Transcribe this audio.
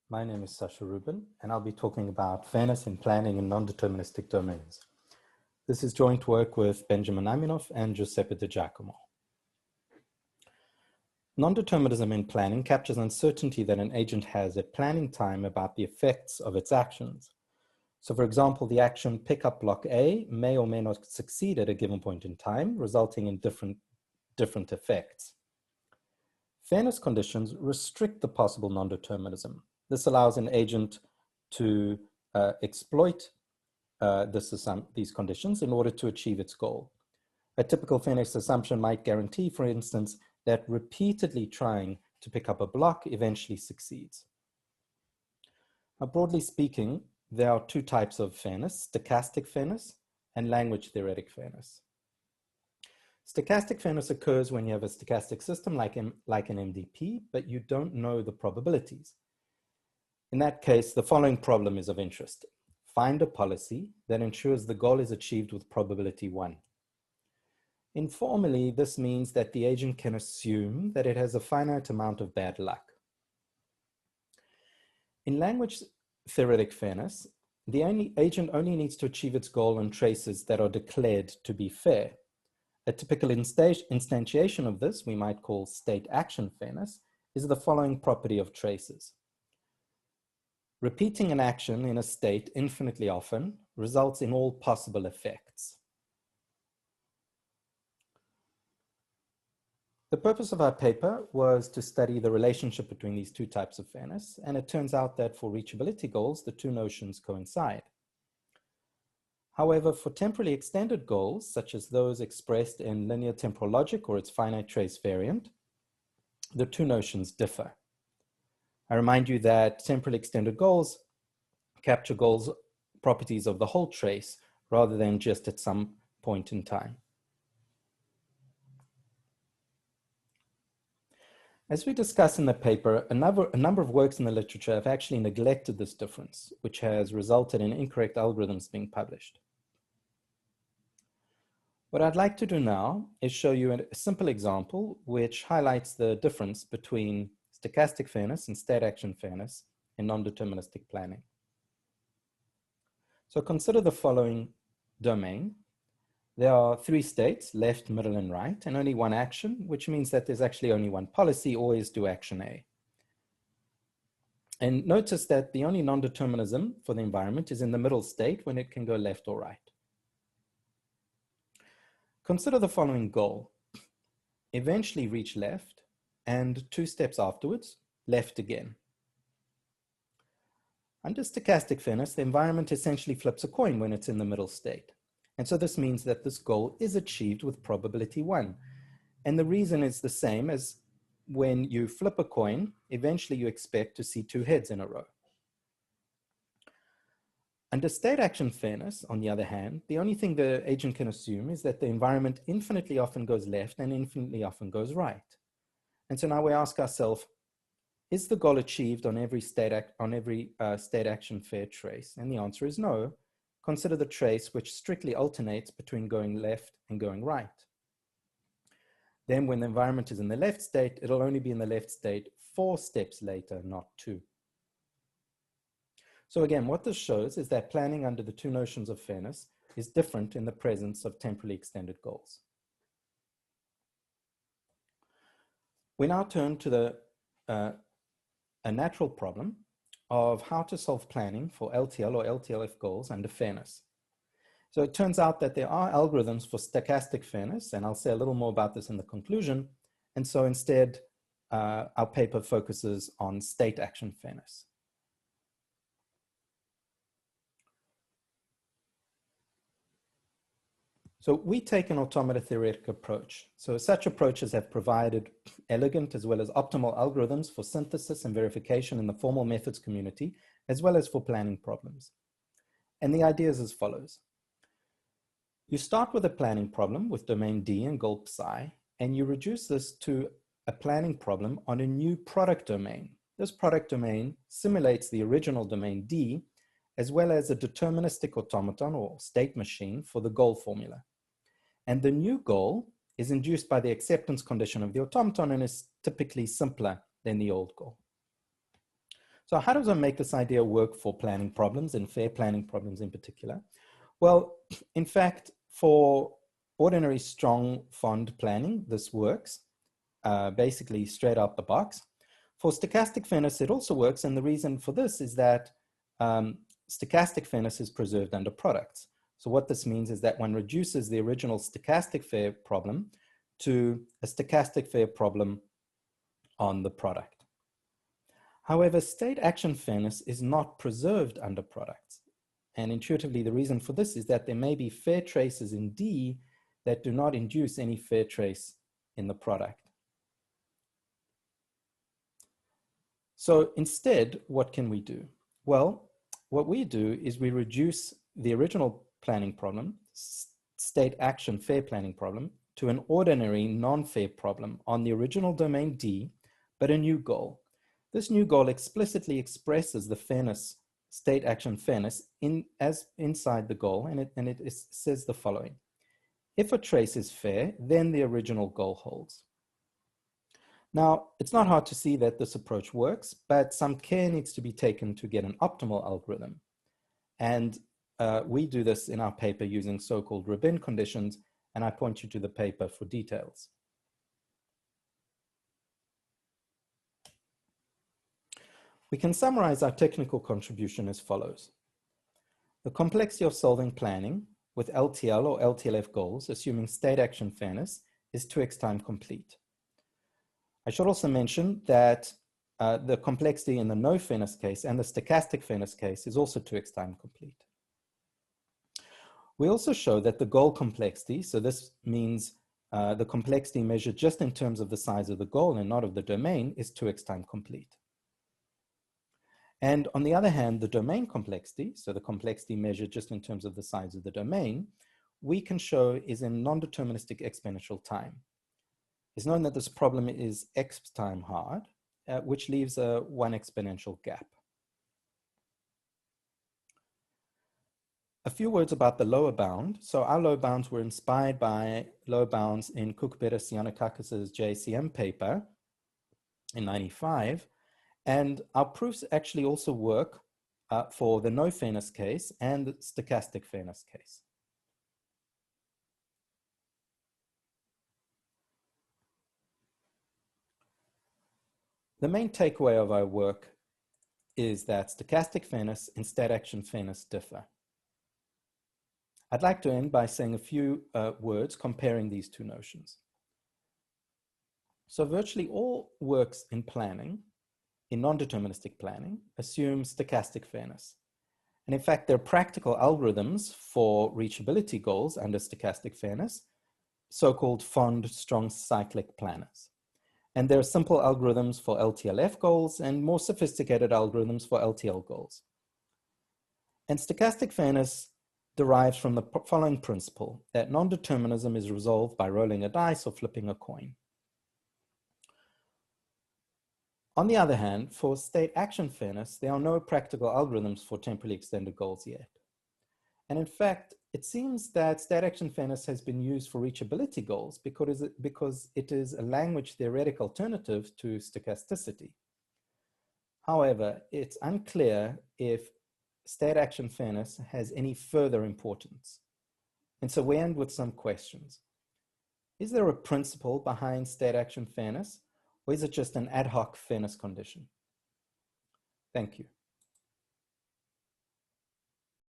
My name is Sasha Rubin, and I'll be talking about fairness in planning in non-deterministic domains. This is joint work with Benjamin Aminof and Giuseppe de Giacomo. Non-determinism in planning captures uncertainty that an agent has at planning time about the effects of its actions. So for example, the action pick up block A may or may not succeed at a given point in time, resulting in different effects. Fairness conditions restrict the possible non-determinism. This allows an agent to exploit these conditions in order to achieve its goal. A typical fairness assumption might guarantee, for instance, that repeatedly trying to pick up a block eventually succeeds. Now, broadly speaking, there are two types of fairness: stochastic fairness and language-theoretic fairness. Stochastic fairness occurs when you have a stochastic system like an MDP, but you don't know the probabilities. In that case, the following problem is of interest. Find a policy that ensures the goal is achieved with probability 1. Informally, this means that the agent can assume that it has a finite amount of bad luck. In language-theoretic fairness, the agent only needs to achieve its goal on traces that are declared to be fair. A typical instantiation of this, we might call state action fairness, is the following property of traces. Repeating an action in a state infinitely often results in all possible effects. The purpose of our paper was to study the relationship between these two types of fairness, and it turns out that for reachability goals, the two notions coincide. However, for temporally extended goals, such as those expressed in linear temporal logic or its finite trace variant, the two notions differ. I remind you that temporally extended goals capture goals properties of the whole trace rather than just at some point in time. As we discuss in the paper, a number of works in the literature have actually neglected this difference, which has resulted in incorrect algorithms being published. What I'd like to do now is show you a simple example which highlights the difference between stochastic fairness and state action fairness in non-deterministic planning. So consider the following domain. There are 3 states, left, middle, and right, and only one action, which means that there's actually only one policy: always do action A. And notice that the only non-determinism for the environment is in the middle state when it can go left or right. Consider the following goal: eventually reach left, and 2 steps afterwards, left again. Under stochastic fairness, the environment essentially flips a coin when it's in the middle state. And so this means that this goal is achieved with probability 1. And the reason is the same as when you flip a coin, eventually you expect to see 2 heads in a row. Under state action fairness, on the other hand, the only thing the agent can assume is that the environment infinitely often goes left and infinitely often goes right. And so now we ask ourselves, is the goal achieved on every state action fair trace? And the answer is no. Consider the trace which strictly alternates between going left and going right. Then when the environment is in the left state, it'll only be in the left state 4 steps later, not 2. So again, what this shows is that planning under the two notions of fairness is different in the presence of temporally extended goals. We now turn to a natural problem of how to solve planning for LTL or LTLF goals under fairness. So it turns out that there are algorithms for stochastic fairness, and I'll say a little more about this in the conclusion. And so instead, our paper focuses on state action fairness. So we take an automata-theoretic approach. So such approaches have provided elegant as well as optimal algorithms for synthesis and verification in the formal methods community, as well as for planning problems. And the idea is as follows. You start with a planning problem with domain D and goal psi, and you reduce this to a planning problem on a new product domain. This product domain simulates the original domain D, as well as a deterministic automaton or state machine for the goal formula. And the new goal is induced by the acceptance condition of the automaton and is typically simpler than the old goal. So how does one make this idea work for planning problems and fair planning problems in particular? Well, in fact, for ordinary strong fond planning, this works basically straight out the box. For stochastic fairness, it also works. And the reason for this is that stochastic fairness is preserved under products. So what this means is that one reduces the original stochastic fair problem to a stochastic fair problem on the product. However, state action fairness is not preserved under products. And intuitively, the reason for this is that there may be fair traces in D that do not induce any fair trace in the product. So instead, what can we do? Well, what we do is we reduce the original planning problem, state action fair planning problem, to an ordinary non-fair problem on the original domain D, but a new goal. This new goal explicitly expresses the fairness, state action fairness inside the goal, and it says the following. If a trace is fair, then the original goal holds. Now, it's not hard to see that this approach works, but some care needs to be taken to get an optimal algorithm. And we do this in our paper using so-called Rubin conditions, and I point you to the paper for details. We can summarize our technical contribution as follows. The complexity of solving planning with LTL or LTLF goals, assuming state action fairness, is 2x time complete. I should also mention that the complexity in the no fairness case and the stochastic fairness case is also 2x time complete. We also show that the goal complexity, so this means the complexity measured just in terms of the size of the goal and not of the domain, is 2x time complete. And on the other hand, the domain complexity, so the complexity measured just in terms of the size of the domain, we can show is in non-deterministic exponential time. It's known that this problem is x time hard, which leaves a 1 exponential gap. A few words about the lower bound. So our lower bounds were inspired by lower bounds in Koukouberis-Yannikakis's JCM paper in '95. And our proofs actually also work for the no fairness case and the stochastic fairness case. The main takeaway of our work is that stochastic fairness and state action fairness differ. I'd like to end by saying a few words comparing these two notions. So virtually all works in planning, in non-deterministic planning, assume stochastic fairness. And in fact, there are practical algorithms for reachability goals under stochastic fairness, so-called fond strong cyclic planners. And there are simple algorithms for LTLF goals and more sophisticated algorithms for LTL goals. And stochastic fairness derives from the following principle, that non-determinism is resolved by rolling a dice or flipping a coin. On the other hand, for state action fairness, there are no practical algorithms for temporally extended goals yet. And in fact, it seems that state action fairness has been used for reachability goals because it is a language-theoretic alternative to stochasticity. However, it's unclear if state action fairness has any further importance. And so we end with some questions. Is there a principle behind state action fairness? Or is it just an ad hoc fairness condition? Thank you.